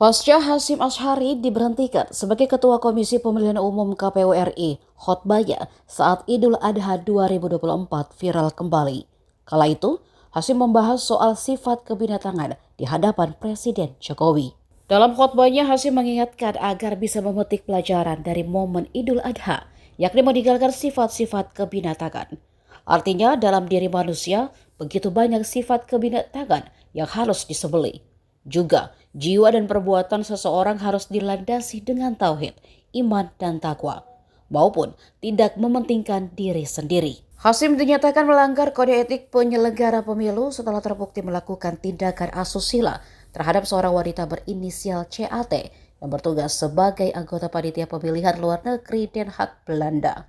Pasca Hasyim Asyhari diberhentikan sebagai Ketua Komisi Pemilihan Umum KPU RI, khotbahnya saat Idul Adha 2024 viral kembali. Kala itu, Hasyim membahas soal sifat kebinatangan di hadapan Presiden Jokowi. Dalam khotbahnya, Hasyim mengingatkan agar bisa memetik pelajaran dari momen Idul Adha, yakni meninggalkan sifat-sifat kebinatangan. Artinya, dalam diri manusia, begitu banyak sifat kebinatangan yang harus disembelih. Juga, jiwa dan perbuatan seseorang harus dilandasi dengan tauhid, iman, dan takwa, maupun tidak mementingkan diri sendiri. Hasyim dinyatakan melanggar kode etik penyelenggara pemilu setelah terbukti melakukan tindakan asusila terhadap seorang wanita berinisial CAT yang bertugas sebagai anggota panitia pemilihan luar negeri Den Haag, Belanda.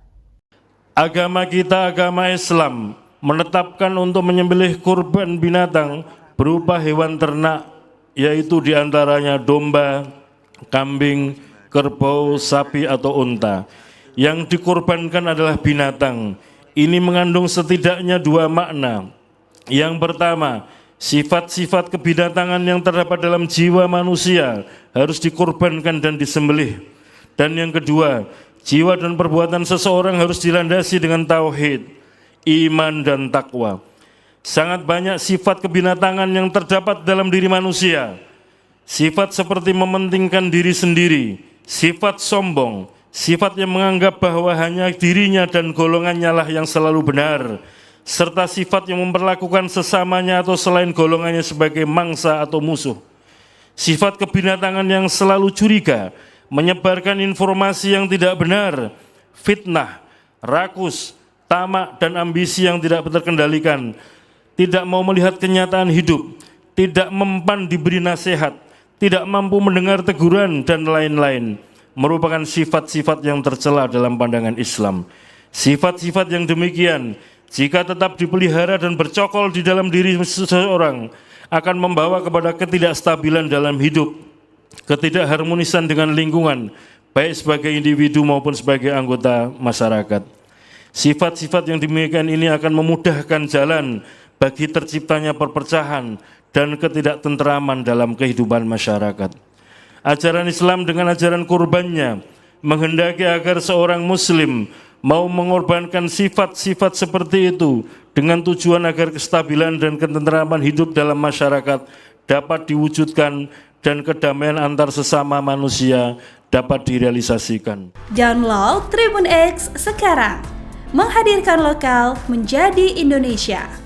Agama kita, agama Islam, menetapkan untuk menyembelih kurban binatang berupa hewan ternak, yaitu diantaranya domba, kambing, kerbau, sapi atau unta. Yang dikorbankan adalah binatang. Ini mengandung setidaknya dua makna. Yang pertama, sifat-sifat kebinatangan yang terdapat dalam jiwa manusia harus dikorbankan dan disembelih. Dan yang kedua, jiwa dan perbuatan seseorang harus dilandasi dengan tauhid, iman, dan takwa. Sangat banyak sifat kebinatangan yang terdapat dalam diri manusia. Sifat seperti mementingkan diri sendiri, sifat sombong, sifat yang menganggap bahwa hanya dirinya dan golongannya lah yang selalu benar, serta sifat yang memperlakukan sesamanya atau selain golongannya sebagai mangsa atau musuh. Sifat kebinatangan yang selalu curiga, menyebarkan informasi yang tidak benar, fitnah, rakus, tamak, dan ambisi yang tidak terkendalikan, tidak mau melihat kenyataan hidup, tidak mempan diberi nasihat, tidak mampu mendengar teguran, dan lain-lain, merupakan sifat-sifat yang tercela dalam pandangan Islam. Sifat-sifat yang demikian, jika tetap dipelihara dan bercokol di dalam diri seseorang, akan membawa kepada ketidakstabilan dalam hidup, ketidakharmonisan dengan lingkungan, baik sebagai individu maupun sebagai anggota masyarakat. Sifat-sifat yang demikian ini akan memudahkan jalan bagi terciptanya perpecahan dan ketidaktentraman dalam kehidupan masyarakat. Ajaran Islam dengan ajaran kurbannya menghendaki agar seorang muslim mau mengorbankan sifat-sifat seperti itu dengan tujuan agar kestabilan dan ketentraman hidup dalam masyarakat dapat diwujudkan dan kedamaian antar sesama manusia dapat direalisasikan. Download Tribun X sekarang, menghadirkan lokal menjadi Indonesia.